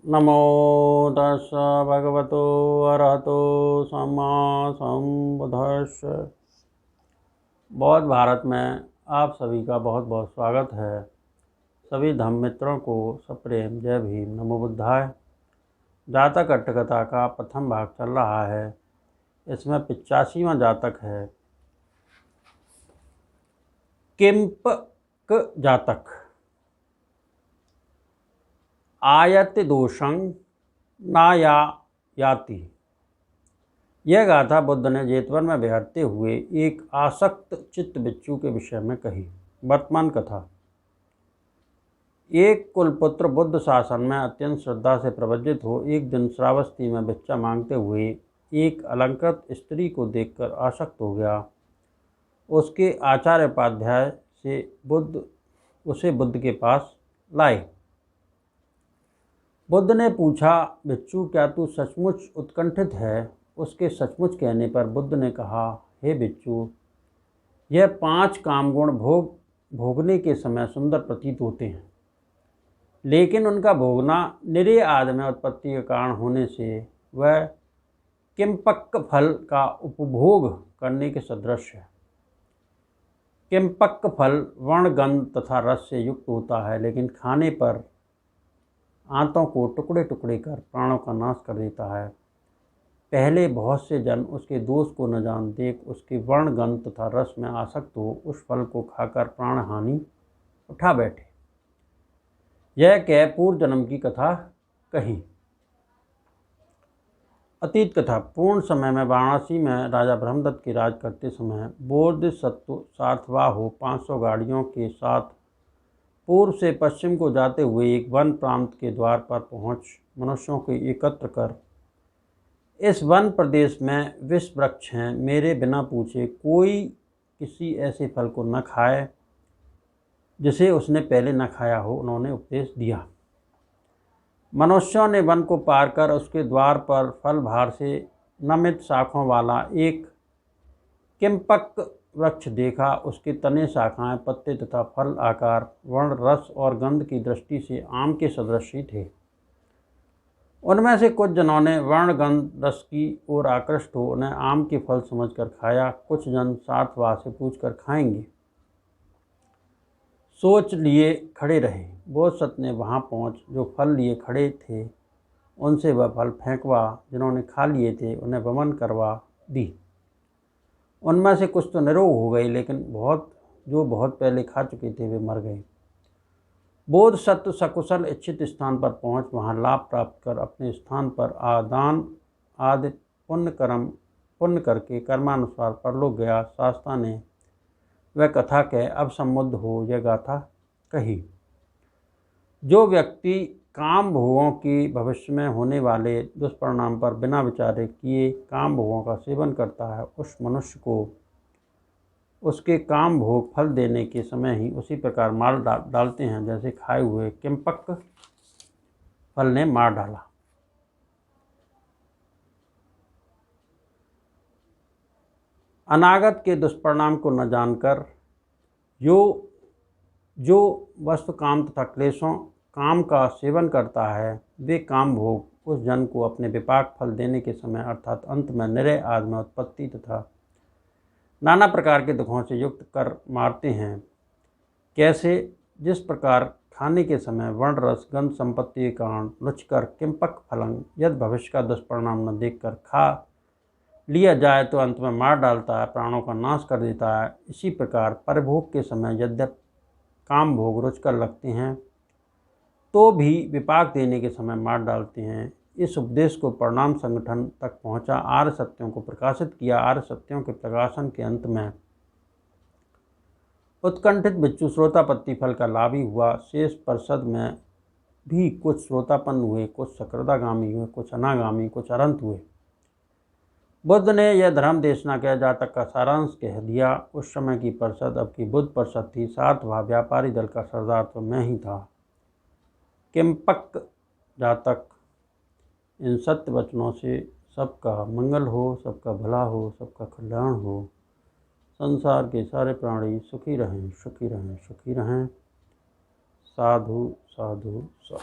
नमो तस् भगवतो अरहतो सम्मा सम्बुद्धस्स। बौद्ध भारत में आप सभी का बहुत बहुत स्वागत है। सभी धम्म मित्रों को सप्रेम जय भीम, नमो बुद्धाय। जातक अट्टकथा का प्रथम भाग चल रहा है। इसमें 85वां जातक है, किंपक जातक। आयति दोषं नाया याति। यह गाथा बुद्ध ने जेतवन में विहरते हुए एक आसक्त चित्त बिच्छू के विषय में कही। वर्तमान कथा। एक कुलपुत्र बुद्ध शासन में अत्यंत श्रद्धा से प्रवज्जित हो एक दिन श्रावस्ती में भिक्षा मांगते हुए एक अलंकृत स्त्री को देखकर आसक्त हो गया। उसके आचार्य उपाध्याय से उसे बुद्ध के पास लाए। बुद्ध ने पूछा, भिक्षु, क्या तू सचमुच उत्कंठित है? उसके सचमुच कहने पर बुद्ध ने कहा, हे भिक्षु, यह 5 कामगुण भोगने के समय सुंदर प्रतीत होते हैं, लेकिन उनका भोगना निरे आदि में उत्पत्ति के कारण होने से वह किंपक फल का उपभोग करने के सदृश है। किंपक फल वर्ण, गंध तथा रस से युक्त होता है, लेकिन खाने पर आंतों को टुकड़े टुकड़े कर प्राणों का नाश कर देता है। पहले बहुत से जन उसके दोष को न जान देख उसके वर्ण, गंध तथा रस में आसक्त हो उस फल को खाकर प्राण हानि उठा बैठे। यह कह पूर्व जन्म की कथा कही। अतीत कथा। पूर्ण समय में वाराणसी में राजा ब्रह्मदत्त के राज करते समय बोधिसत्व सातवाहो 500 गाड़ियों के साथ पूर्व से पश्चिम को जाते हुए एक वन प्रांत के द्वार पर पहुंच मनुष्यों को एकत्र कर, इस वन प्रदेश में विष वृक्ष हैं, मेरे बिना पूछे कोई किसी ऐसे फल को न खाए जिसे उसने पहले न खाया हो, उन्होंने उपदेश दिया। मनुष्यों ने वन को पार कर उसके द्वार पर फल भार से नमित शाखों वाला एक किंपक वृक्ष देखा। उसके तने, शाखाएं, पत्ते तथा फल आकार, वर्ण, रस और गंध की दृष्टि से आम के सदृश ही थे। उनमें से कुछ जनों ने वर्ण, गंध, रस की ओर आकृष्ट हो उन्हें आम के फल समझकर खाया। कुछ जन सातवाह से पूछकर खाएंगे सोच लिए खड़े रहे। बोधसत्व ने वहां पहुंच जो फल लिए खड़े थे उनसे वह फल फेंकवा, जिन्होंने खा लिए थे उन्हें वमन करवा दी। उनमें से कुछ तो निरोग हो गए, लेकिन जो बहुत पहले खा चुके थे वे मर गए। बोधसत्व सकुशल इच्छित स्थान पर पहुंच वहां लाभ प्राप्त कर अपने स्थान पर आदान आदि पुण्य करके कर्मानुसार परलोक गया। शास्त्रा ने वह कथा कह अब सम्मुद्ध हो यह गाथा कही। जो व्यक्ति काम भोगों की भविष्य में होने वाले दुष्परिणाम पर बिना विचारे किए काम भोगों का सेवन करता है, उस मनुष्य को उसके काम भोग फल देने के समय ही उसी प्रकार मार डालते हैं जैसे खाए हुए किंपक फल ने मार डाला। अनागत के दुष्परिणाम को न जानकर जो वस्तु काम तथा क्लेशों काम का सेवन करता है, वे काम भोग उस जन को अपने विपाक फल देने के समय अर्थात अंत में निरय आदि में उत्पत्ति तथा नाना प्रकार के दुखों से युक्त कर मारते हैं। कैसे? जिस प्रकार खाने के समय वर्ण, रस, गंध संपत्ति के कारण रुचिकर किंपक फलं यदि भविष्य का दुष्परिणाम न देखकर खा लिया जाए तो अंत में मार डालता है, प्राणों का नाश कर देता है, इसी प्रकार परिभोग के समय यद्यप काम भोग रुचकर लगते हैं तो भी विपाक देने के समय मार डालते हैं। इस उपदेश को परिणाम संगठन तक पहुंचा, आर्य सत्यों को प्रकाशित किया। आर्य सत्यों के प्रकाशन के अंत में उत्कंठित भिक्षु श्रोतापत्ति फल का लाभी हुआ। शेष परिषद में भी कुछ श्रोतापन्न हुए, कुछ सकृदागामी हुए, कुछ अनागामी, कुछ अरंत हुए। बुद्ध ने यह धर्म देशना कह जातक का सारांश कह दिया। उस समय की परिषद अब की बुद्ध परिषद थी। सातवां व्यापारी दल का सरदार तो मैं ही था। किंपक जातक, इन सत्य वचनों से सबका मंगल हो, सबका भला हो, सबका कल्याण हो, संसार के सारे प्राणी सुखी रहें, सुखी रहें, सुखी रहें। साधु साधु साधु।